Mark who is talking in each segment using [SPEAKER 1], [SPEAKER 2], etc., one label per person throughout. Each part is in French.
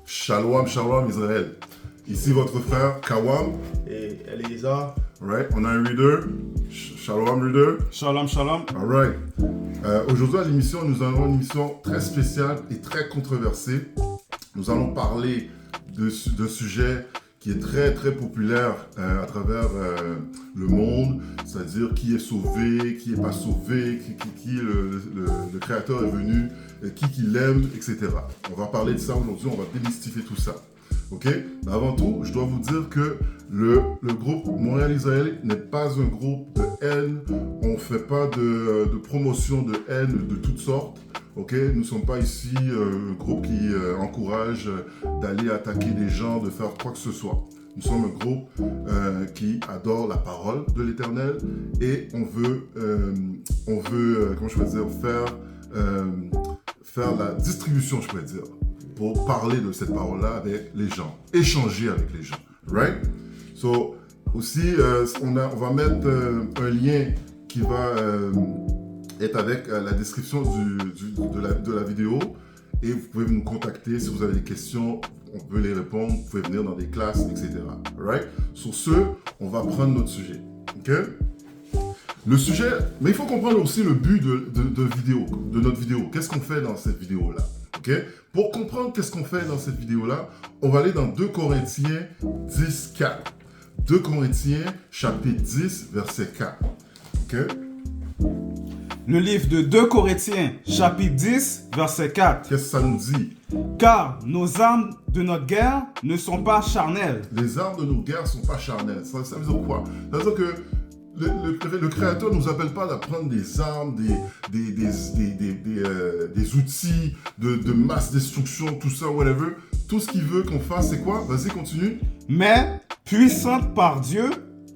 [SPEAKER 1] Shalom, shalom Israël. Ici votre frère Kawam.
[SPEAKER 2] Et Elisa.
[SPEAKER 1] Alright, on a un reader. Shalom reader.
[SPEAKER 3] Shalom, shalom.
[SPEAKER 1] Alright. Aujourd'hui à l'émission, nous avons une émission très spéciale et très controversée. Nous allons parler d'un sujet qui est très très populaire à travers le monde, c'est-à-dire qui est sauvé, qui n'est pas sauvé, qui le créateur est venu, qui l'aime, etc. On va parler de ça aujourd'hui, on va démystifier tout ça. Ok? Mais avant tout, je dois vous dire que le groupe Montréal-Israël n'est pas un groupe de haine, on ne fait pas de promotion de haine de toutes sortes. Ok, nous ne sommes pas ici un groupe qui encourage d'aller attaquer des gens, de faire quoi que ce soit. Nous sommes un groupe qui adore la parole de l'Éternel et on veut comment je peux dire, faire la distribution, je pourrais dire, pour parler de cette parole-là avec les gens, échanger avec les gens, right? So, aussi, on va mettre un lien qui va être avec la description de la vidéo et vous pouvez nous contacter si vous avez des questions, on peut les répondre, vous pouvez venir dans des classes, etc. Right? Sur ce, on va prendre notre sujet. Ok? Le sujet, mais il faut comprendre aussi le but de notre vidéo. Qu'est-ce qu'on fait dans cette vidéo-là? Ok? Pour comprendre qu'est-ce qu'on fait dans cette vidéo-là, on va aller dans 2 Corinthiens 10, 4. 2 Corinthiens chapitre 10, verset 4. Ok?
[SPEAKER 3] Le livre de 2 Corinthiens, chapitre 10, verset 4.
[SPEAKER 1] Qu'est-ce que ça nous dit?
[SPEAKER 3] Car nos armes de notre guerre ne sont pas charnelles.
[SPEAKER 1] Les armes de nos guerres ne sont pas charnelles. Ça veut dire quoi? Ça veut dire que le Créateur ne nous appelle pas à prendre des armes, des outils de masse destruction, tout ça, whatever. Tout ce qu'il veut qu'on fasse, c'est quoi? Vas-y, continue.
[SPEAKER 3] Mais puissante par Dieu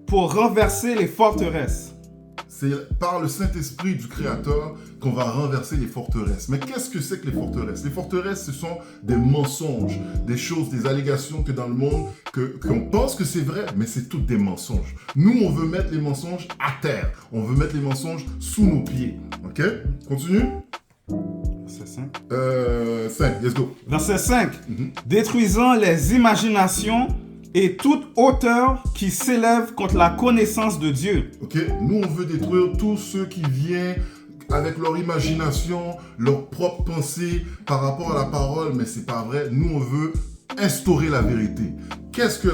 [SPEAKER 3] pour renverser les forteresses.
[SPEAKER 1] C'est par le Saint-Esprit du Créateur qu'on va renverser les forteresses. Mais qu'est-ce que c'est que les forteresses? Les forteresses, ce sont des mensonges, des choses, des allégations que dans le monde, qu'on pense que c'est vrai, mais c'est toutes des mensonges. Nous, on veut mettre les mensonges à terre. On veut mettre les mensonges sous nos pieds. Ok? Continue.
[SPEAKER 3] Verset 5.
[SPEAKER 1] 5, let's go.
[SPEAKER 3] Verset 5. Détruisant les imaginations et toute hauteur qui s'élève contre la connaissance de Dieu.
[SPEAKER 1] Ok, nous on veut détruire tous ceux qui viennent avec leur imagination, leur propre pensée par rapport à la parole, mais c'est pas vrai. Nous on veut instaurer la vérité. Qu'est-ce que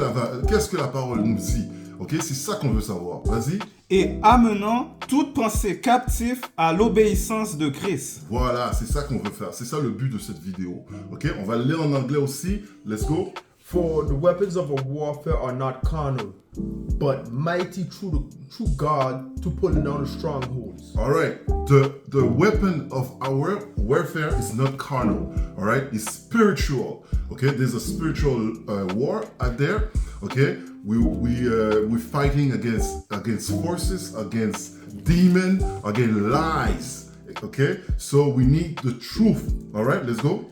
[SPEAKER 1] la parole nous dit? Ok, c'est ça qu'on veut savoir. Vas-y.
[SPEAKER 3] Et amenant toute pensée captive à l'obéissance de Christ.
[SPEAKER 1] Voilà, c'est ça qu'on veut faire. C'est ça le but de cette vidéo. Ok, on va le lire en anglais aussi. Let's go.
[SPEAKER 2] For the weapons of our warfare are not carnal, but mighty through God to pull down the strongholds.
[SPEAKER 1] All right. The weapon of our warfare is not carnal. All right. It's spiritual. Okay. There's a spiritual war out there. Okay. We're fighting against forces, against demons, against lies. Okay. So we need the truth. All right. Let's go.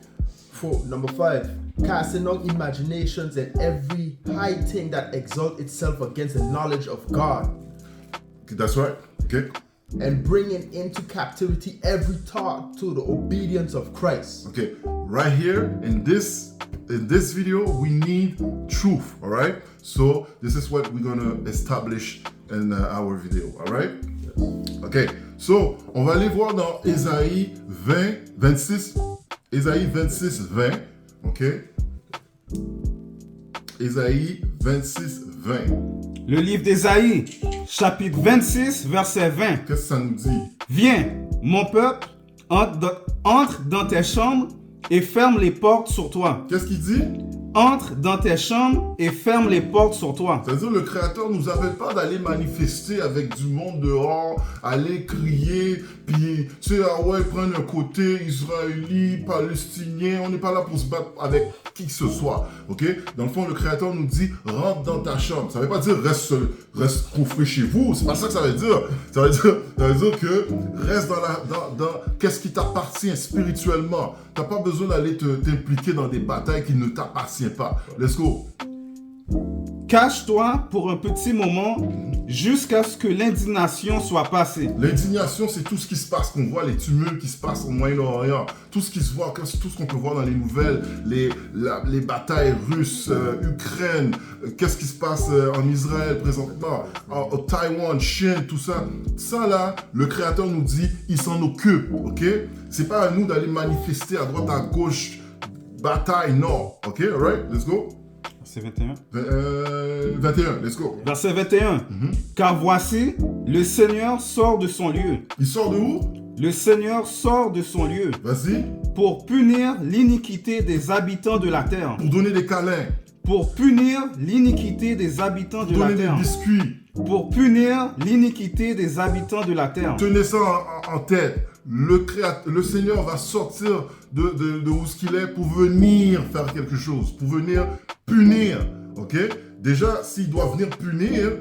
[SPEAKER 2] For number 5, casting down imaginations and every high thing that exalts itself against the knowledge of God.
[SPEAKER 1] Okay, that's right. Okay.
[SPEAKER 2] And bringing into captivity every thought to the obedience of Christ.
[SPEAKER 1] Okay. Right here in this video, we need truth. All right. So this is what we're gonna establish in our video. All right. Okay. So on va aller voir dans Ésaïe 26. Ésaïe 26, 20, ok? Ésaïe 26, 20.
[SPEAKER 3] Le livre d'Ésaïe, chapitre 26, verset 20.
[SPEAKER 1] Qu'est-ce que ça nous dit?
[SPEAKER 3] Viens, mon peuple, entre dans tes chambres et ferme les portes sur toi.
[SPEAKER 1] Qu'est-ce qu'il dit?
[SPEAKER 3] Entre dans tes chambres et ferme les portes sur toi.
[SPEAKER 1] C'est-à-dire le Créateur ne nous appelle pas d'aller manifester avec du monde dehors, aller crier, puis tu sais, ah ouais, prendre un côté israélite, palestinien, on n'est pas là pour se battre avec qui que ce soit, ok? Dans le fond, le Créateur nous dit, rentre dans ta chambre. Ça ne veut pas dire reste coffré chez vous, c'est pas ça que ça veut dire. Ça veut dire que reste dans qu'est-ce qui t'appartient spirituellement. Tu n'as pas besoin d'aller t'impliquer dans des batailles qui ne t'appartiennent pas. Let's go.
[SPEAKER 3] Cache-toi pour un petit moment jusqu'à ce que l'indignation soit passée.
[SPEAKER 1] L'indignation, c'est tout ce qui se passe, qu'on voit, les tumultes qui se passent au Moyen-Orient, tout ce qui se voit, tout ce qu'on peut voir dans les nouvelles, les batailles russes, Ukraine, qu'est-ce qui se passe en Israël présentement, au Taïwan, Chine, tout ça. Ça là, le Créateur nous dit, il s'en occupe, ok? C'est pas à nous d'aller manifester à droite, à gauche, bataille, non, ok? Alright, let's go.
[SPEAKER 3] C'est 21.
[SPEAKER 1] 21, let's go.
[SPEAKER 3] Verset 21. Car voici, le Seigneur sort de son lieu.
[SPEAKER 1] Il sort de où?
[SPEAKER 3] Le Seigneur sort de son lieu
[SPEAKER 1] Vas-y.
[SPEAKER 3] pour punir l'iniquité des habitants de la terre.
[SPEAKER 1] Pour donner des câlins.
[SPEAKER 3] Pour punir l'iniquité des habitants de la
[SPEAKER 1] Donner des
[SPEAKER 3] terre.
[SPEAKER 1] biscuits.
[SPEAKER 3] Pour punir l'iniquité des habitants de la terre.
[SPEAKER 1] Tenez ça en tête. Le Seigneur va sortir de où ce qu'il est pour venir faire quelque chose, pour venir punir, ok? Déjà, s'il doit venir punir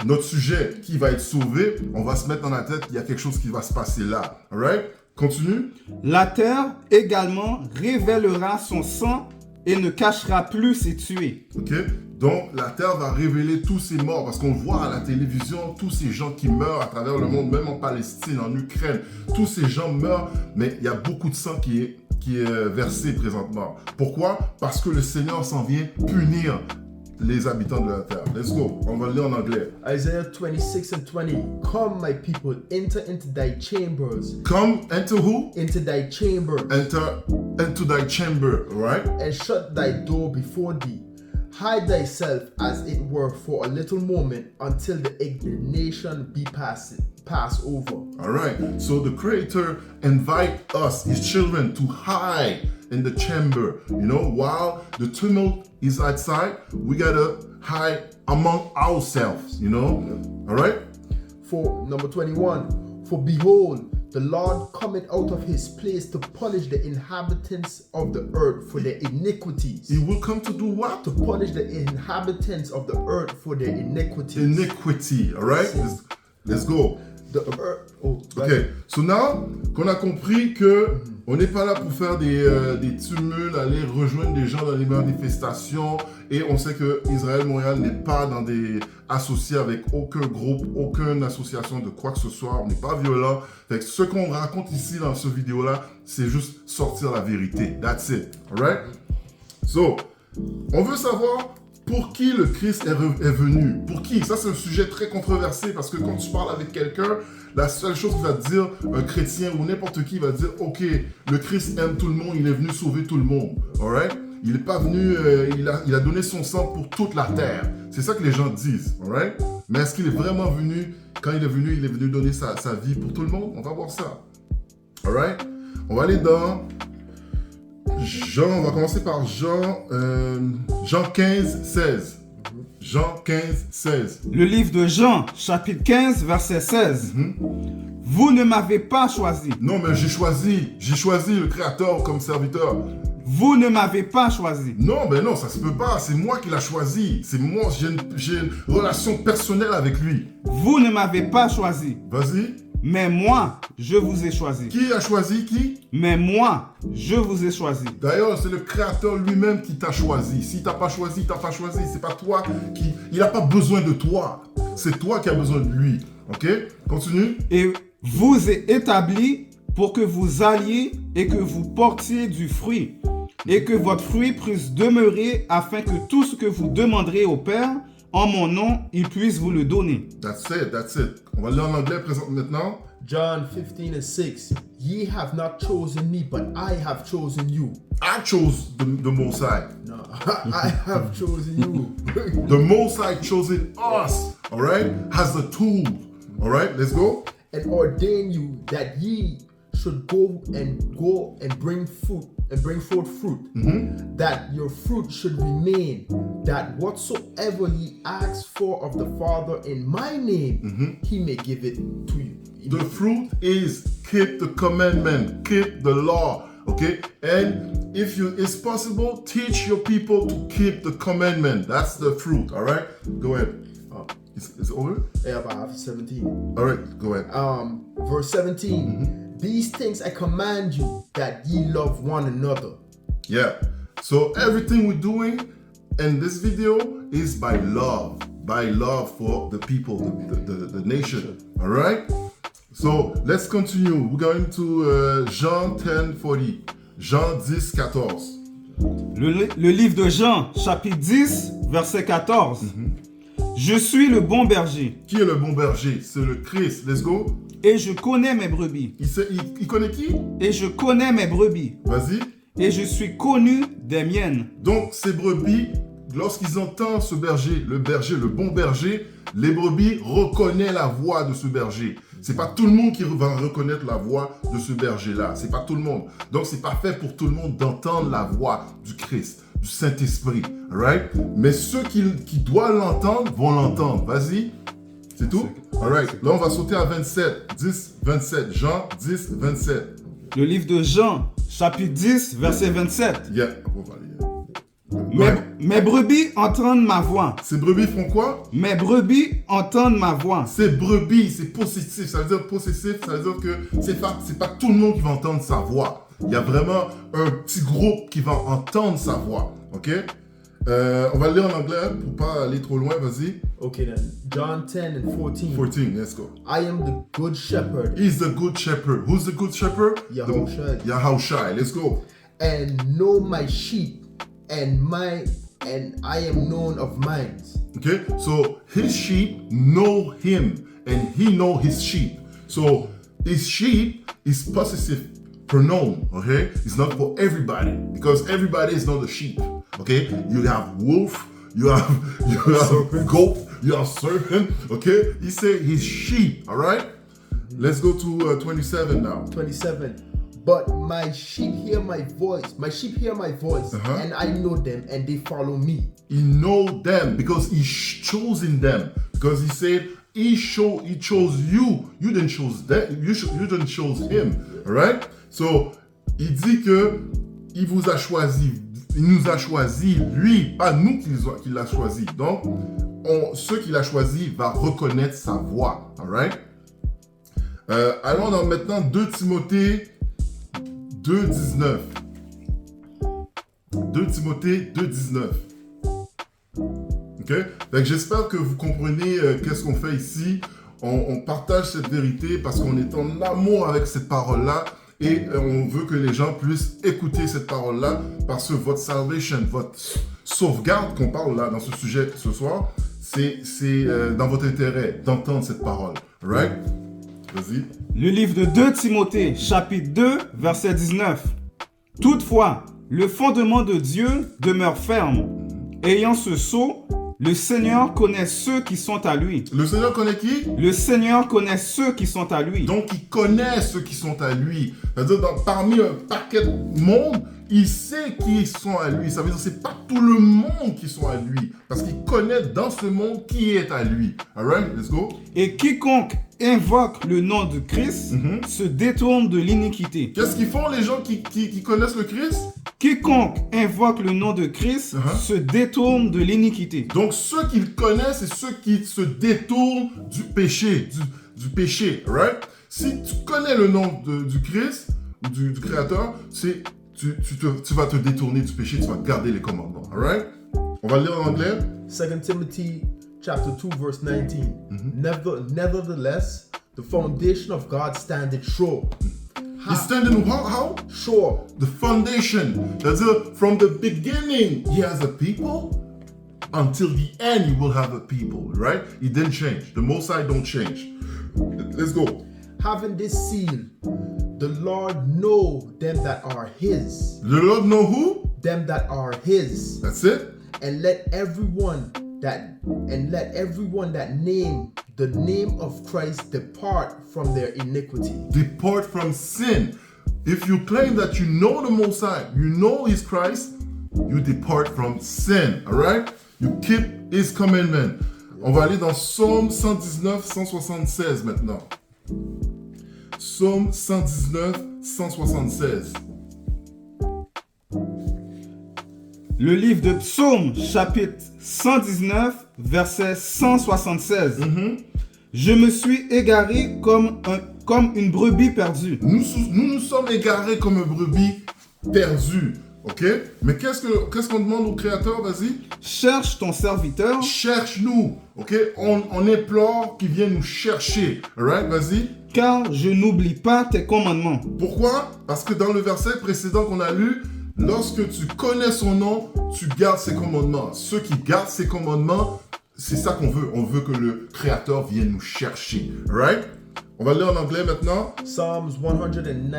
[SPEAKER 1] notre sujet qui va être sauvé, on va se mettre dans la tête qu'il y a quelque chose qui va se passer là, alright? Continue.
[SPEAKER 3] La terre également révélera son sang et ne cachera plus ses tués.
[SPEAKER 1] Ok? Donc, la terre va révéler tous ces morts parce qu'on voit à la télévision tous ces gens qui meurent à travers le monde, même en Palestine, en Ukraine. Tous ces gens meurent, mais il y a beaucoup de sang qui est versé présentement. Pourquoi? Parce que le Seigneur s'en vient punir les habitants de la terre. Let's go. On va le lire en anglais.
[SPEAKER 2] Isaiah 26:20. Come, my people, enter into thy chambers.
[SPEAKER 1] Come, enter who?
[SPEAKER 2] Into thy chambers.
[SPEAKER 1] Enter into thy chamber, right?
[SPEAKER 2] And shut thy door before thee. Hide thyself as it were for a little moment until the indignation be passed over.
[SPEAKER 1] All right. So the Creator invite us, His children, to hide in the chamber. You know, while the tumult is outside, we gotta hide among ourselves. You know, all right.
[SPEAKER 2] For number 21, for behold, the Lord cometh out of his place to punish the inhabitants of the earth for their iniquities.
[SPEAKER 1] He will come to do what?
[SPEAKER 2] To punish the inhabitants of the earth for their iniquities.
[SPEAKER 1] Iniquity. All right. Let's go.
[SPEAKER 2] The earth. Oh,
[SPEAKER 1] Ok, so now qu'on a compris que on n'est pas là pour faire des tumultes, aller rejoindre des gens dans les manifestations, et on sait que Israël Montréal n'est pas associé avec aucun groupe, aucune association de quoi que ce soit, on n'est pas violent. Fait que ce qu'on raconte ici dans ce vidéo-là, c'est juste sortir la vérité. That's it, alright? So, on veut savoir pour qui le Christ est venu. Pour qui? Ça, c'est un sujet très controversé parce que quand tu parles avec quelqu'un, la seule chose qu'il va te dire, un chrétien ou n'importe qui va te dire, ok, le Christ aime tout le monde, il est venu sauver tout le monde. Alright? Il n'est pas venu, il a donné son sang pour toute la terre. C'est ça que les gens disent. Alright? Mais est-ce qu'il est vraiment venu? Quand il est venu donner sa vie pour tout le monde? On va voir ça. Alright? On va aller dans Jean, on va commencer par Jean 15, 16. Jean 15, 16.
[SPEAKER 3] Le livre de Jean, chapitre 15, verset 16. Vous ne m'avez pas choisi.
[SPEAKER 1] Non, mais j'ai choisi le Créateur comme serviteur.
[SPEAKER 3] Vous ne m'avez pas choisi.
[SPEAKER 1] Non, mais non, ça se peut pas. C'est moi qui l'ai choisi. C'est moi, j'ai une relation personnelle avec lui.
[SPEAKER 3] Vous ne m'avez pas choisi.
[SPEAKER 1] Vas-y.
[SPEAKER 3] Mais moi, je vous ai choisi.
[SPEAKER 1] Qui a choisi qui?
[SPEAKER 3] Mais moi, je vous ai choisi.
[SPEAKER 1] D'ailleurs, c'est le Créateur lui-même qui t'a choisi. Si t'as pas choisi, t'as pas choisi. C'est pas toi qui... Il n'a pas besoin de toi. C'est toi qui as besoin de lui. Ok? Continue.
[SPEAKER 3] Et vous est établi pour que vous alliez et que vous portiez du fruit. Et que votre fruit puisse demeurer afin que tout ce que vous demanderez au Père, en mon nom, il puisse vous le donner.
[SPEAKER 1] That's it. On va lire en anglais maintenant.
[SPEAKER 2] John 15:6. Ye have not chosen me, but I have chosen you.
[SPEAKER 1] I chose the Most High.
[SPEAKER 2] No, I have chosen you.
[SPEAKER 1] The Most High chosen us, all right, as a tool. All right, let's go.
[SPEAKER 2] And ordain you that ye should go and bring fruit and bring forth fruit, that your fruit should remain, that whatsoever ye ask for of the Father in my name, he may give it to you.
[SPEAKER 1] The fruit is keep the commandment, keep the law, okay? And if it's possible, teach your people to keep the commandment. That's the fruit, all right? Go ahead. It's over?
[SPEAKER 2] Yeah, about 17.
[SPEAKER 1] All right, go ahead.
[SPEAKER 2] Verse 17. These things I command you, that ye love one another.
[SPEAKER 1] Yeah. So everything we're doing in this video is by love. by love for the people, the nation. All right? So let's continue. We're going to Jean 10:40. Jean 10:14.
[SPEAKER 3] Le livre de Jean, chapitre 10, verset 14. Je suis le bon berger.
[SPEAKER 1] Qui est le bon berger? C'est le Christ. Let's go.
[SPEAKER 3] Et je connais mes brebis.
[SPEAKER 1] Il connaît qui?
[SPEAKER 3] Et je connais mes brebis.
[SPEAKER 1] Vas-y.
[SPEAKER 3] Et je suis connu des miennes.
[SPEAKER 1] Donc ces brebis, lorsqu'ils entendent ce berger, le bon berger, les brebis reconnaissent la voix de ce berger. C'est pas tout le monde qui va reconnaître la voix de ce berger-là. C'est pas tout le monde. Donc c'est pas fait pour tout le monde d'entendre la voix du Christ, du Saint-Esprit. Alright? Mais ceux qui doivent l'entendre vont l'entendre. Vas-y. C'est tout? Alright. Là on va sauter à 27. 10, 27. Jean 10, 27.
[SPEAKER 3] Le livre de Jean, chapitre 10, verset 27.
[SPEAKER 1] Yeah. On va aller.
[SPEAKER 3] Mes brebis entendent ma voix.
[SPEAKER 1] Ces brebis font quoi?
[SPEAKER 3] Mes brebis entendent ma voix.
[SPEAKER 1] Ces brebis, c'est possessif. Ça veut dire possessif, ça veut dire que c'est pas tout le monde qui va entendre sa voix. Il y a vraiment un petit groupe qui va entendre sa voix. Ok? On va le lire en anglais pour pas aller trop loin. Vas-y.
[SPEAKER 2] Okay then. John 10 and 14.
[SPEAKER 1] 14, let's go.
[SPEAKER 2] I am the good shepherd,
[SPEAKER 1] He's the good shepherd. Who's the good shepherd?
[SPEAKER 2] Yahushua.
[SPEAKER 1] Yahushua. Let's go.
[SPEAKER 2] and know my sheep, and I am known of mine.
[SPEAKER 1] Okay, so his sheep know him and he know his sheep. So his sheep is possessive pronoun, okay? It's not for everybody because everybody is not a sheep, okay? You have wolf, you have goat, you have serpent, okay? He said his sheep, all right? Let's go to 27 now.
[SPEAKER 2] 27. But my sheep hear my voice. My sheep hear my voice, and I know them, and they follow me.
[SPEAKER 1] He know them because he chosen them. Because he said he chose you. You didn't choose them. You didn't choose him. All right? So il dit que il vous a choisi. Il nous a choisi lui, pas nous qui l'a choisi. Donc ceux qu'il a choisi va reconnaître sa voix. All right? Allons dans maintenant 2 Timothée 2:19. 2 Timothée 2:19. Ok? Donc j'espère que vous comprenez qu'est-ce qu'on fait ici. On partage cette vérité parce qu'on est en amour avec cette parole-là et on veut que les gens puissent écouter cette parole-là parce que votre salvation, votre sauvegarde qu'on parle là dans ce sujet ce soir, c'est dans votre intérêt d'entendre cette parole. Right? Vas-y.
[SPEAKER 3] Le livre de 2 Timothée, chapitre 2, verset 19. Toutefois, le fondement de Dieu demeure ferme. Ayant ce sceau, le Seigneur connaît ceux qui sont à lui.
[SPEAKER 1] Le Seigneur connaît qui?
[SPEAKER 3] Le Seigneur connaît ceux qui sont à lui.
[SPEAKER 1] Donc, il connaît ceux qui sont à lui. C'est-à-dire, parmi un paquet de monde, il sait qui sont à lui. Ça veut dire que ce n'est pas tout le monde qui sont à lui. Parce qu'il connaît dans ce monde qui est à lui. All right, let's go.
[SPEAKER 3] Et quiconque invoque le nom de Christ se détourne de l'iniquité.
[SPEAKER 1] Qu'est-ce qu'ils font les gens qui connaissent le Christ?
[SPEAKER 3] Quiconque invoque le nom de Christ se détourne de l'iniquité.
[SPEAKER 1] Donc, ceux qui le connaissent, c'est ceux qui se détournent du péché. Du péché, right? Si tu connais le nom du Christ, ou du Créateur, tu vas te détourner du péché, tu vas garder les commandements, alright? On va le lire en anglais.
[SPEAKER 2] 2 Timothy chapter 2 verse 19. Nevertheless, the foundation of God standeth sure.
[SPEAKER 1] He's standing how?
[SPEAKER 2] Sure.
[SPEAKER 1] The foundation. That's it. From the beginning, he has a people. Until the end, he will have a people, right? He didn't change. The Most High don't change. Let's go.
[SPEAKER 2] Having this seal, the Lord know them that are his.
[SPEAKER 1] The Lord know who?
[SPEAKER 2] Them that are his.
[SPEAKER 1] That's it.
[SPEAKER 2] And let everyone that name the name of Christ depart from their iniquity.
[SPEAKER 1] Depart from sin. If you claim that you know the Most High, you know His Christ, you depart from sin. All right? You keep His commandment. On va aller dans Psaume 119, 176 maintenant. Psaume 119, 176.
[SPEAKER 3] Le livre de Psaume, chapitre 119, verset 176. Je me suis égaré comme une brebis perdue.
[SPEAKER 1] Nous sommes égarés comme une brebis perdue. Ok? Mais qu'est-ce qu'on demande au Créateur? Vas-y.
[SPEAKER 3] Cherche ton serviteur,
[SPEAKER 1] Cherche-nous. Ok? On implore qu'il vienne nous chercher. Alright? Vas-y.
[SPEAKER 3] car je n'oublie pas tes commandements.
[SPEAKER 1] Pourquoi? Parce que dans le verset précédent qu'on a lu, lorsque tu connais son nom, tu gardes ses commandements. Ceux qui gardent ses commandements, c'est ça qu'on veut. On veut que le Créateur vienne nous chercher. Alright? On va lire en anglais maintenant.
[SPEAKER 2] Psalms 119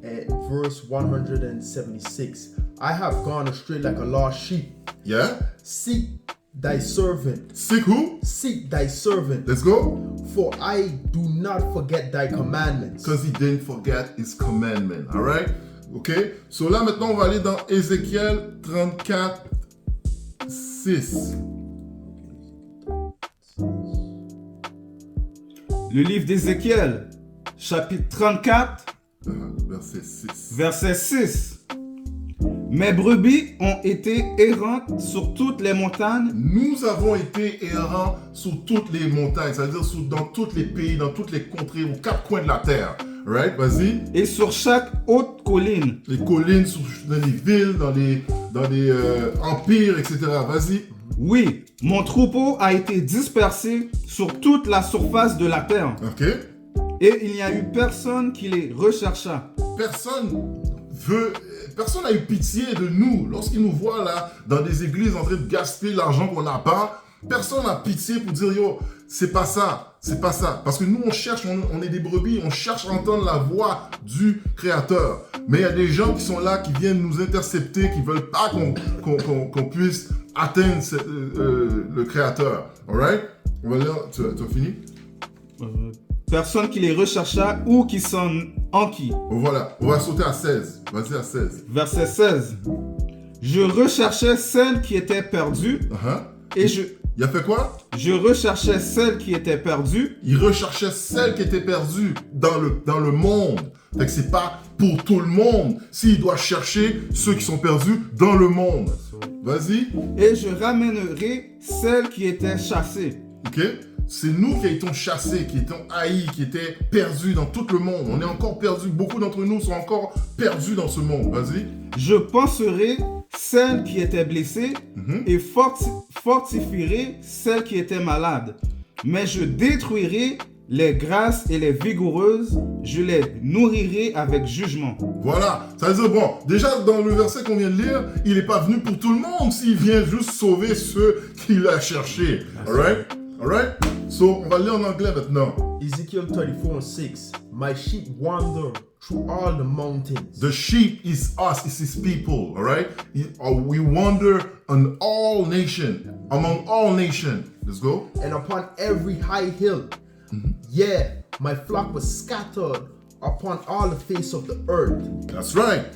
[SPEAKER 2] and verse 176. I have gone astray like a lost sheep.
[SPEAKER 1] Yeah?
[SPEAKER 2] Seek thy servant.
[SPEAKER 1] Seek who?
[SPEAKER 2] Seek thy servant.
[SPEAKER 1] Let's go.
[SPEAKER 2] For I do not forget thy commandments.
[SPEAKER 1] Because he didn't forget his commandment. Alright? Ok? So là maintenant, on va aller dans Ézéchiel 34, 6.
[SPEAKER 3] Le livre d'Ézéchiel, chapitre 34,
[SPEAKER 1] Verset 6.
[SPEAKER 3] verset 6. Mes brebis ont été errantes sur toutes les montagnes
[SPEAKER 1] Nous avons été errants sur toutes les montagnes, c'est-à-dire dans tous les pays, dans toutes les contrées, aux quatre coins de la terre. Right? Vas-y.
[SPEAKER 3] et sur chaque haute colline.
[SPEAKER 1] Les collines, dans les villes, dans les empires, etc. Vas-y.
[SPEAKER 3] Oui, mon troupeau a été dispersé sur toute la surface de la terre,
[SPEAKER 1] Ok?
[SPEAKER 3] et il n'y a eu personne qui les rechercha.
[SPEAKER 1] Personne n'a eu pitié de nous. Lorsqu'ils nous voient là, dans des églises en train de gaspiller l'argent qu'on n'a pas, personne n'a pitié pour dire, yo, c'est pas ça, c'est pas ça. Parce que nous, on cherche, on est des brebis, on cherche à entendre la voix du Créateur. Mais il y a des gens qui sont là, qui viennent nous intercepter, qui veulent pas qu'on puisse atteindre le Créateur. Alright? On va lire, tu as fini?
[SPEAKER 3] Personne qui les rechercha ou qui s'en enquit.
[SPEAKER 1] Voilà, on va sauter à 16. Vas-y à 16.
[SPEAKER 3] Verset 16. Je recherchais celle qui était perdue et
[SPEAKER 1] Il a fait quoi?
[SPEAKER 3] je recherchais celle qui était perdue
[SPEAKER 1] Il recherchait celle qui était perdue dans le monde. Fait que c'est pas pour tout le monde. S'il doit chercher ceux qui sont perdus dans le monde. Vas-y.
[SPEAKER 3] et je ramènerai celle qui était chassée.
[SPEAKER 1] Ok? C'est nous qui étions chassés, qui étions haïs, qui étaient perdus dans tout le monde. On est encore perdus. Beaucoup d'entre nous sont encore perdus dans ce monde. Vas-y.
[SPEAKER 3] Je panserai celle qui était blessée et fortifierai celle qui était malade. Mais je détruirai les grasses et les vigoureuses, je les nourrirai avec jugement.
[SPEAKER 1] Voilà. Ça veut dire, bon, déjà dans le verset qu'on vient de lire, il n'est pas venu pour tout le monde s'il vient juste sauver ceux qu'il a cherchés. Alright? Alright? So, on va lire en anglais maintenant.
[SPEAKER 2] Ezekiel 34:6. My sheep wander through all the mountains.
[SPEAKER 1] The sheep is us, is his people, all right? We wander on all nation, among all nation. Let's go.
[SPEAKER 2] And upon every high hill. Yeah, my flock was scattered upon all the face of the earth.
[SPEAKER 1] That's right.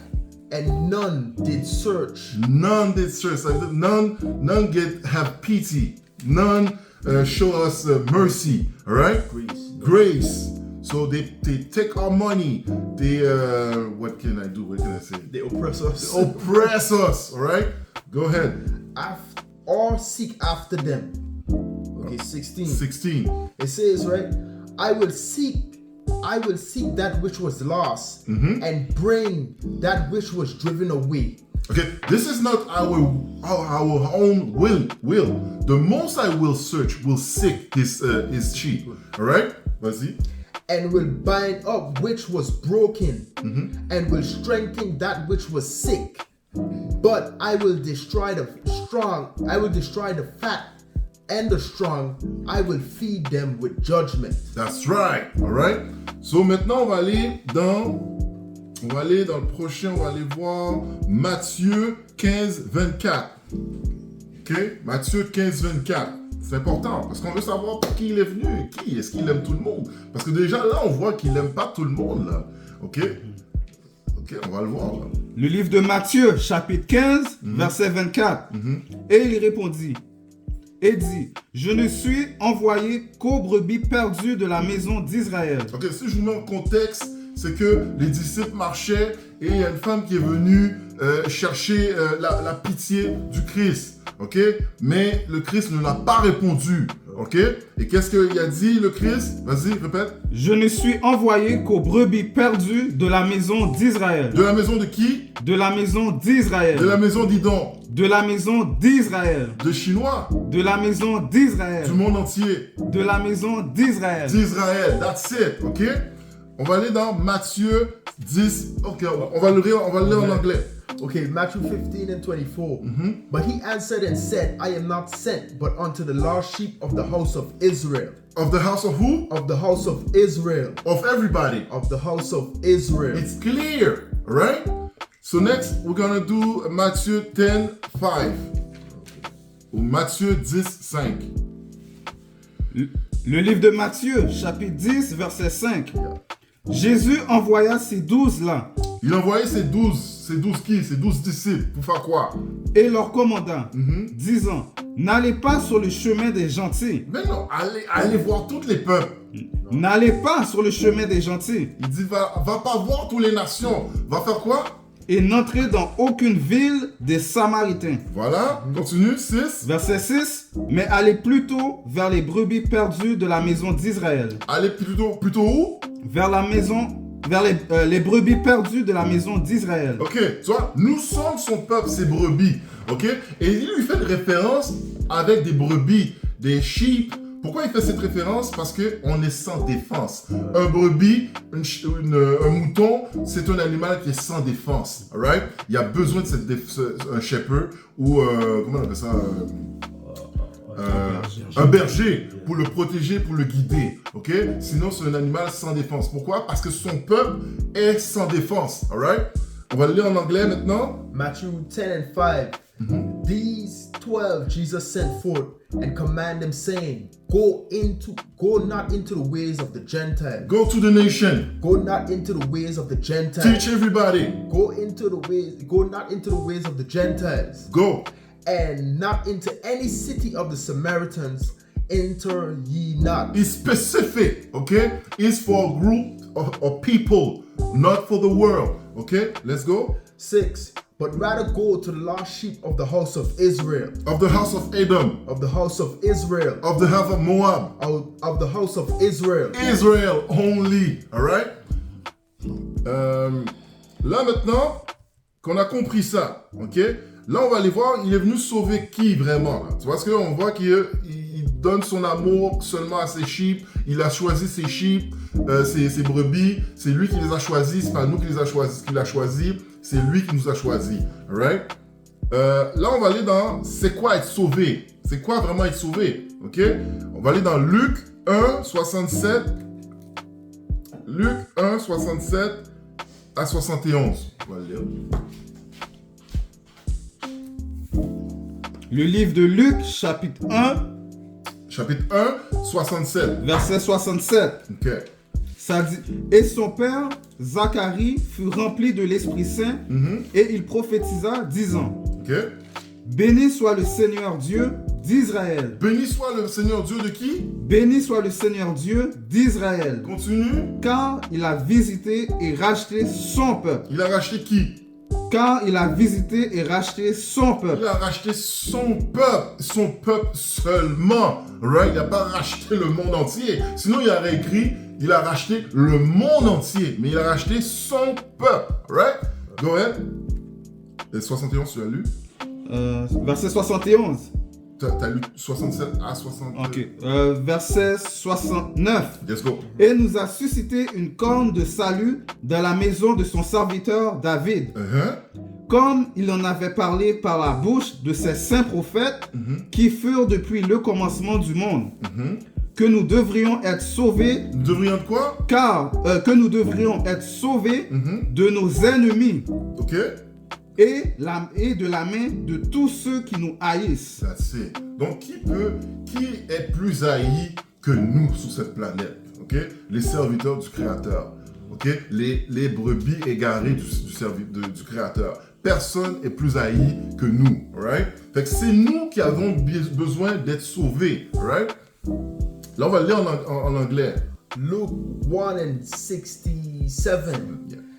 [SPEAKER 2] And none did search.
[SPEAKER 1] None did search. None have pity. None show us mercy, all right? Grace. So they take our money. They, what can I do? What can I say?
[SPEAKER 2] They oppress us.
[SPEAKER 1] Oppress us, all right? Go ahead.
[SPEAKER 2] Or seek after them. Okay, 16.
[SPEAKER 1] 16.
[SPEAKER 2] It says, right, I will seek that which was lost and bring that which was driven away.
[SPEAKER 1] Okay, this is not our own will. The Most High will search, will seek his sheep. All right, vas-y.
[SPEAKER 2] And will bind up which was broken, and will strengthen that which was sick. But I will destroy the strong. I will destroy the fat and the strong. I will feed them with judgment.
[SPEAKER 1] That's right. All right. So maintenant on va aller dans le prochain. On va aller voir Matthieu 15, 24. Ok, Matthieu 15, 24. C'est important parce qu'on veut savoir pour qui il est venu et qui est-ce qu'il aime tout le monde. Parce que déjà là, on voit qu'il n'aime pas tout le monde là. Ok, on va le voir là.
[SPEAKER 3] Le livre de Matthieu, chapitre 15, verset 24. Et il répondit et dit, je ne suis envoyé qu'aux brebis perdues de la maison d'Israël.
[SPEAKER 1] Ok, si je vous mets en contexte, c'est que les disciples marchaient et il y a une femme qui est venue chercher la pitié du Christ. ok? Mais le Christ ne l'a pas répondu, ok? Et qu'est-ce qu'il a dit, le Christ? Vas-y, répète.
[SPEAKER 3] Je ne suis envoyé qu'aux brebis perdues de la maison d'Israël.
[SPEAKER 1] De la maison de qui?
[SPEAKER 3] De la maison d'Israël.
[SPEAKER 1] De la maison d'Idon.
[SPEAKER 3] De la maison d'Israël.
[SPEAKER 1] De Chinois.
[SPEAKER 3] De la maison d'Israël.
[SPEAKER 1] Du monde entier.
[SPEAKER 3] De la maison d'Israël.
[SPEAKER 1] D'Israël. That's it, ok? On va aller dans Matthieu 10. Ok, on va le lire en anglais.
[SPEAKER 2] Okay, Matthew 15 and 24. But he answered and said, I am not sent, but unto the lost sheep of the house of Israel.
[SPEAKER 1] Of the house of who?
[SPEAKER 2] Of the house of Israel.
[SPEAKER 1] Of everybody.
[SPEAKER 2] Of the house of Israel.
[SPEAKER 1] It's clear, right? So next, we're gonna do Matthieu 10:5. Ou Matthieu 10:5.
[SPEAKER 3] Le livre de Matthieu, chapitre 10, verset 5. Jésus envoya ces 12-là
[SPEAKER 1] Il envoyait ses 12 qui? Ses 12 disciples. Pour faire quoi?
[SPEAKER 3] et leur commanda, disant, n'allez pas sur le chemin des gentils.
[SPEAKER 1] Mais non, allez voir tous les peuples.
[SPEAKER 3] N'allez pas sur le chemin des gentils
[SPEAKER 1] Il dit, va pas voir toutes les nations. Va faire quoi?
[SPEAKER 3] et n'entrez dans aucune ville des Samaritains.
[SPEAKER 1] Voilà, continue, 6.
[SPEAKER 3] Verset 6. Mais allez plutôt vers les brebis perdues de la maison d'Israël.
[SPEAKER 1] Allez plutôt où?
[SPEAKER 3] Vers les brebis perdues de la maison d'Israël.
[SPEAKER 1] Ok, tu vois, nous sommes son peuple, ses brebis. Ok? Et il lui fait une référence avec des brebis, des sheep. Pourquoi il fait cette référence? Parce qu'on est sans défense. Un brebis, un mouton, c'est un animal qui est sans défense. Alright? Il y a besoin de un shepherd ou, comment on appelle ça? Un berger pour le protéger, pour le guider. Ok? Sinon, c'est un animal sans défense. Pourquoi? Parce que son peuple est sans défense. Alright? On va le lire en anglais maintenant.
[SPEAKER 2] Matthew 10 and 5. These 12 Jesus sent forth and command them, saying, Go not into the ways of the Gentiles.
[SPEAKER 1] Go to the nation.
[SPEAKER 2] Go not into the ways of the Gentiles.
[SPEAKER 1] Teach everybody.
[SPEAKER 2] Go not into the ways of the Gentiles.
[SPEAKER 1] Go.
[SPEAKER 2] And not into any city of the Samaritans enter ye not.
[SPEAKER 1] It's specific, okay? It's for a group of people, not for the world. Okay, let's go.
[SPEAKER 2] 6. But rather go to the lost sheep of the house of Israel.
[SPEAKER 1] Of the house of Edom.
[SPEAKER 2] Of the house of Israel.
[SPEAKER 1] Of the house of Moab.
[SPEAKER 2] Of the house of Israel.
[SPEAKER 1] Israel only, alright? Là maintenant, qu'on a compris ça, ok? Là, on va aller voir, il est venu sauver qui vraiment? Là? Tu vois, parce qu'on voit qu'il donne son amour seulement à ses sheep, il a choisi ses sheep, ses brebis, c'est lui qui les a choisis, c'est pas nous qui les a choisis, qu'il a choisi, c'est lui qui nous a choisis, alright? Là, on va aller dans c'est quoi être sauvé? C'est quoi vraiment être sauvé? Ok? On va aller dans Luc 1, 67. Luc 1, 67 à 71. On va le lire.
[SPEAKER 3] Le livre de Luc, chapitre 1,
[SPEAKER 1] Chapitre 1, 67.
[SPEAKER 3] verset 67.
[SPEAKER 1] Ok.
[SPEAKER 3] Ça dit, et son père, Zacharie, fut rempli de l'Esprit Saint, et il prophétisa, disant,
[SPEAKER 1] Ok.
[SPEAKER 3] Béni soit le Seigneur Dieu d'Israël.
[SPEAKER 1] Béni soit le Seigneur Dieu de qui?
[SPEAKER 3] Béni soit le Seigneur Dieu d'Israël.
[SPEAKER 1] Continue.
[SPEAKER 3] Car il a visité et racheté son peuple.
[SPEAKER 1] Il a racheté qui?
[SPEAKER 3] Car il a visité et racheté son peuple.
[SPEAKER 1] Il a racheté son peuple seulement. Right? Il n'a pas racheté le monde entier. Sinon, il aurait écrit, il a racheté le monde entier. Mais il a racheté son peuple. Right? Go ahead. Et 71, tu as lu?
[SPEAKER 3] Verset 71.
[SPEAKER 1] T'as lu 67 à 60.
[SPEAKER 3] Ok. Verset 69.
[SPEAKER 1] Let's go.
[SPEAKER 3] Et nous a suscité une corne de salut dans la maison de son serviteur David, comme il en avait parlé par la bouche de ses saints prophètes qui furent depuis le commencement du monde. Que nous devrions être sauvés.
[SPEAKER 1] Nous devrions de quoi?
[SPEAKER 3] Que nous devrions être sauvés de nos ennemis.
[SPEAKER 1] Ok.
[SPEAKER 3] Et de la main de tous ceux qui nous haïssent.
[SPEAKER 1] That's it. Donc, qui est plus haï que nous sur cette planète? Ok? Les serviteurs du Créateur. Ok? Les brebis égarées du Créateur. Personne est plus haï que nous. Right? Fait que c'est nous qui avons besoin d'être sauvés. Right? Là, on va le lire en anglais.
[SPEAKER 2] Luke 1 and 67.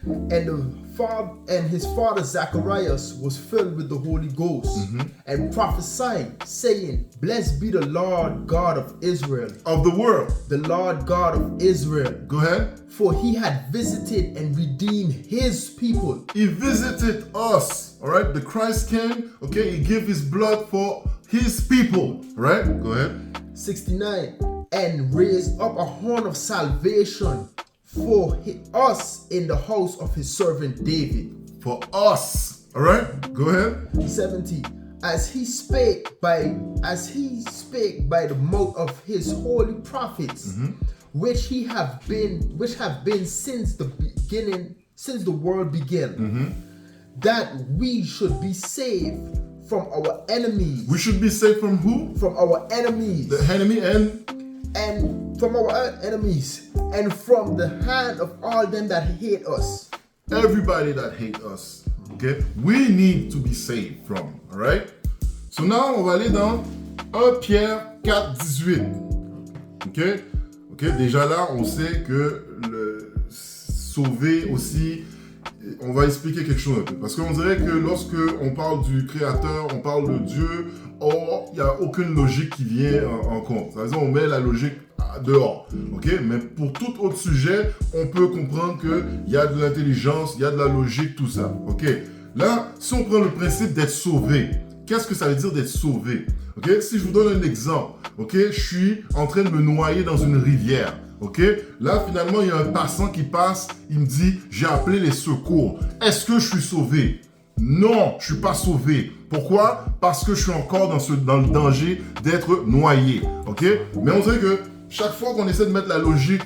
[SPEAKER 2] And his father Zacharias was filled with the Holy Ghost and prophesied, saying, Blessed be the Lord God of Israel,
[SPEAKER 1] Of the world.
[SPEAKER 2] the Lord God of Israel,
[SPEAKER 1] Go ahead.
[SPEAKER 2] for he had visited and redeemed his people.
[SPEAKER 1] He visited us. All right. The Christ came. Okay. He gave his blood for his people. Right. Go ahead.
[SPEAKER 2] 69, and raised up a horn of salvation for us in the house of his servant David.
[SPEAKER 1] For us. All right. Go ahead.
[SPEAKER 2] 70, as he spake by the mouth of his holy prophets, which have been since the beginning, since the world began, that we should be saved from our enemies.
[SPEAKER 1] We should be saved from who?
[SPEAKER 2] From our enemies.
[SPEAKER 1] The enemy
[SPEAKER 2] And from our enemies, and from the hand of all them that hate us.
[SPEAKER 1] everybody that hate us. Okay? We need to be saved from. All right? So now, on va aller dans 1 Pierre 4, 18. Ok? Ok, déjà là, on sait que le sauver aussi, on va expliquer quelque chose un peu. Parce qu'on dirait que lorsque on parle du Créateur, on parle de Dieu, il n'y a aucune logique qui vient en compte. C'est-à-dire, on met la logique dehors. Ok? Mais pour tout autre sujet, on peut comprendre qu'il y a de l'intelligence, il y a de la logique, tout ça. Ok? Là, si on prend le principe d'être sauvé, qu'est-ce que ça veut dire d'être sauvé? Ok? Si je vous donne un exemple, ok? Je suis en train de me noyer dans une rivière. Ok? Là, finalement, il y a un passant qui passe, il me dit, j'ai appelé les secours. Est-ce que je suis sauvé? Non, je suis pas sauvé. Pourquoi? Parce que je suis encore dans le danger d'être noyé. Ok? Mais on dirait que chaque fois qu'on essaie de mettre la logique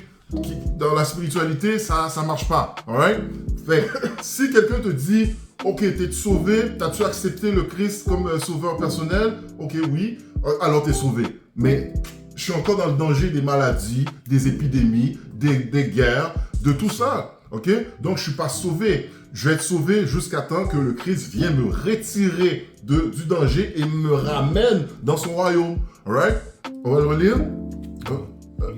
[SPEAKER 1] dans la spiritualité, ça marche pas. Alright? Fait si quelqu'un te dit, ok, t'es sauvé, t'as-tu accepté le Christ comme sauveur personnel? Ok, oui, alors t'es sauvé. Mais je suis encore dans le danger des maladies, des épidémies, des guerres, de tout ça. Ok? Donc je suis pas sauvé. Je vais être sauvé jusqu'à temps que le Christ vienne me retirer du danger et me ramène dans son royaume. Alright? On va le relire?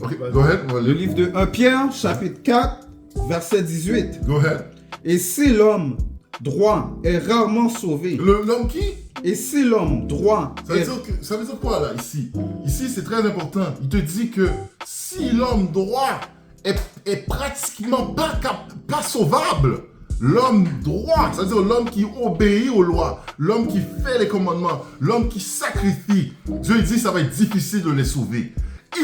[SPEAKER 1] Ok, go ahead, on va
[SPEAKER 3] Le
[SPEAKER 1] lire.
[SPEAKER 3] livre de 1 Pierre, chapitre 4, verset 18.
[SPEAKER 1] Go ahead.
[SPEAKER 3] Et si l'homme droit est rarement sauvé,
[SPEAKER 1] L'homme qui?
[SPEAKER 3] et si l'homme droit
[SPEAKER 1] Ça veut dire quoi là, ici? Ici, c'est très important. Il te dit que si l'homme droit est pratiquement pas sauvable, l'homme droit, c'est-à-dire l'homme qui obéit aux lois, l'homme qui fait les commandements, l'homme qui sacrifie, Dieu dit ça va être difficile de les sauver.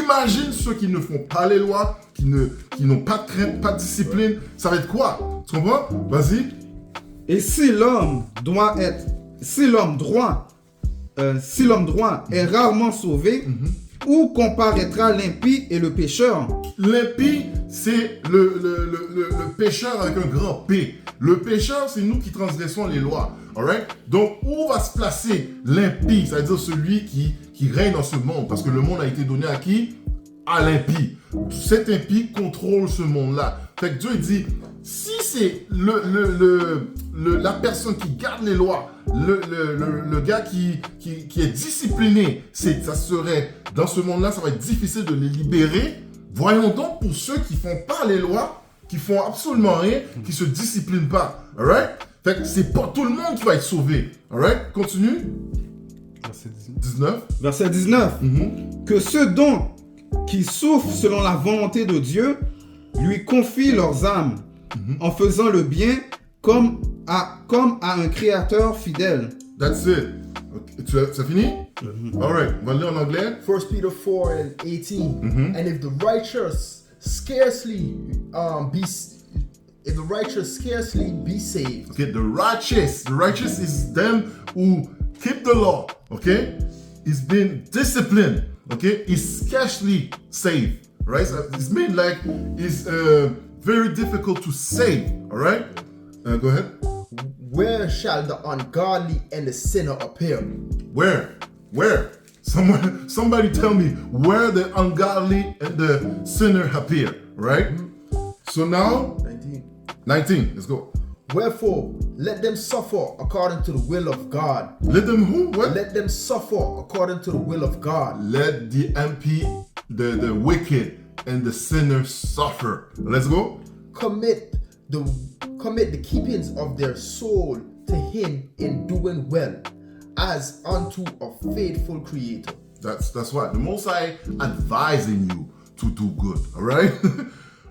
[SPEAKER 1] Imagine ceux qui ne font pas les lois, qui n'ont pas de crainte, pas de discipline, ça va être quoi? Tu comprends? Vas-y.
[SPEAKER 3] Et si l'homme droit est rarement sauvé, où comparaîtra l'impie et le pécheur?
[SPEAKER 1] L'impie, c'est le pécheur avec un grand P. Le pécheur, c'est nous qui transgressons les lois. Alright? Donc, où va se placer l'impie? C'est-à-dire celui qui règne dans ce monde. Parce que le monde a été donné à qui? À l'impie. Cet impie contrôle ce monde-là. Fait que Dieu dit, si c'est la personne qui garde les lois, le gars qui est discipliné, ça serait, dans ce monde-là, ça va être difficile de les libérer. Voyons donc pour ceux qui font pas les lois, qui font absolument rien, qui se disciplinent pas. Alright? Fait que c'est pas tout le monde qui va être sauvé. Alright? Continue.
[SPEAKER 3] Verset
[SPEAKER 1] 19.
[SPEAKER 3] Verset 19. Que ceux donc qui souffrent selon la volonté de Dieu lui confient leurs âmes en faisant le bien comme à un créateur fidèle.
[SPEAKER 1] That's it. Okay. Ça fini? Alright. On va lire en anglais.
[SPEAKER 2] 1 Peter 4 and 18. And if the righteous scarcely be saved,
[SPEAKER 1] Okay, the righteous is them who keep the law, okay, is being disciplined, okay, is scarcely saved, right? So it's mean like it's very difficult to save, all right? Go ahead.
[SPEAKER 2] where shall the ungodly and the sinner appear?
[SPEAKER 1] Where? Somebody tell me where the ungodly and the sinner appear, right? So now, 19, let's go.
[SPEAKER 2] Wherefore, let them suffer according to the will of God.
[SPEAKER 1] Let them who? What?
[SPEAKER 2] Let them suffer according to the will of God.
[SPEAKER 1] Let the MP, the wicked and the sinner suffer. Let's go.
[SPEAKER 2] Commit commit the keepings of their soul to him in doing well, as unto a faithful creator.
[SPEAKER 1] That's right. The Most High advising you to do good. All right?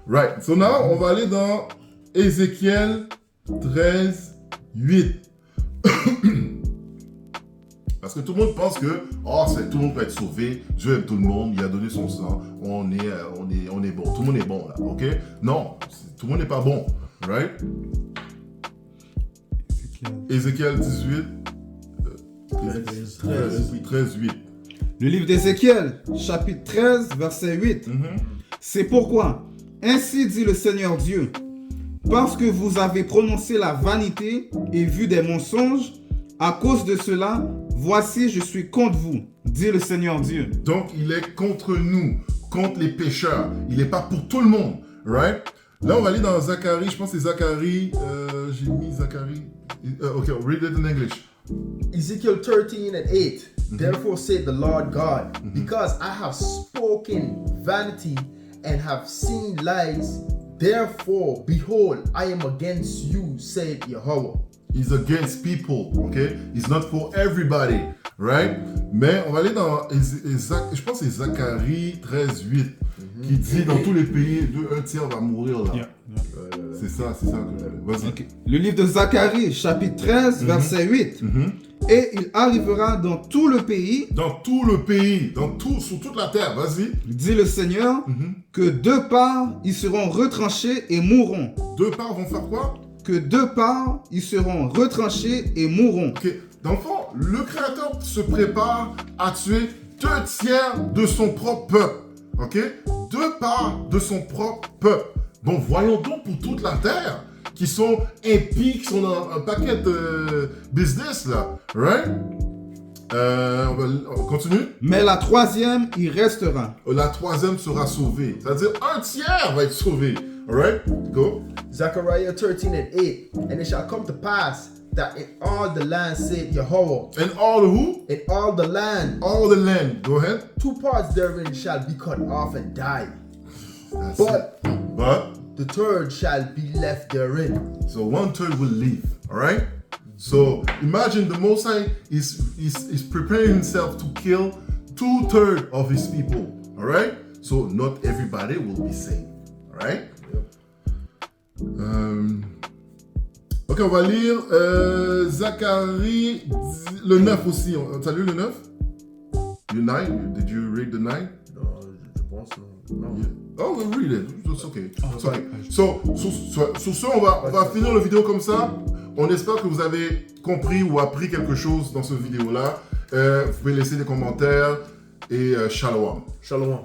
[SPEAKER 1] Right. So now, on va aller dans Ézéchiel 13, 8. Parce que tout le monde pense que tout le monde peut être sauvé, Dieu aime tout le monde, il a donné son sang, on est bon, tout le monde est bon là, ok? Non, tout le monde n'est pas bon, right? Ézéchiel 18, 13, 8.
[SPEAKER 3] Le livre d'Ézéchiel, chapitre 13, verset 8. C'est pourquoi, ainsi dit le Seigneur Dieu, parce que vous avez prononcé la vanité et vu des mensonges, à cause de cela, voici, je suis contre vous, dit le Seigneur Dieu.
[SPEAKER 1] Donc, il est contre nous, contre les pécheurs. Il n'est pas pour tout le monde, right? Là, on va aller dans Zacharie. Je pense que c'est Zacharie. J'ai mis Zacharie. Okay, read it in English.
[SPEAKER 2] Ezekiel 13 and 8. Therefore said the Lord God, because I have spoken vanity and have seen lies, therefore, behold, I am against you, said Yahweh.
[SPEAKER 1] He's against people, okay? He's not for everybody, right? Mais on va aller dans, je pense que c'est Zacharie 13, 8, qui dit dans tous les pays, un tiers va mourir là. C'est ça. Vas-y.
[SPEAKER 3] Okay. Le livre de Zacharie, chapitre 13, verset 8. Et il arrivera dans tout le pays.
[SPEAKER 1] Dans tout le pays, sur toute la terre, vas-y.
[SPEAKER 3] Dit le Seigneur, que deux parts, ils seront retranchés et mourront.
[SPEAKER 1] Deux parts vont faire quoi?
[SPEAKER 3] Que deux parts, ils seront retranchés et mourront.
[SPEAKER 1] Ok, dans le fond, le Créateur se prépare à tuer 2/3 de son propre peuple. Ok, 2 parts de son propre peuple. Donc voyons donc pour toute la terre, qui sont impies, qui sont dans un paquet de business là, right? On continue.
[SPEAKER 3] Mais la troisième, il restera.
[SPEAKER 1] La troisième sera sauvée. C'est-à-dire 1/3 va être sauvé. Alright, go.
[SPEAKER 2] Zechariah 13 and 8. And it shall come to pass that in all the land, said Yahweh.
[SPEAKER 1] And all the who?
[SPEAKER 2] In all the land.
[SPEAKER 1] All the land. Go ahead.
[SPEAKER 2] 2 parts therein shall be cut off and die.
[SPEAKER 1] That's
[SPEAKER 2] But
[SPEAKER 1] it. But
[SPEAKER 2] the third shall be left therein.
[SPEAKER 1] so 1/3 will leave. Alright? So imagine the Most High is preparing himself to kill 2/3 of his people. Alright? So not everybody will be saved. Alright? Ok, on va lire Zacharie le 9 aussi. T'as lu le 9? Le 9? Did you read the 9?
[SPEAKER 2] No, je pense non.
[SPEAKER 1] Oh, we'll read it. It's okay. It's okay. So, sur ce, on va finir la vidéo comme ça. On espère que vous avez compris ou appris quelque chose dans cette vidéo-là. Vous pouvez laisser des commentaires et shalom.
[SPEAKER 2] Shalom.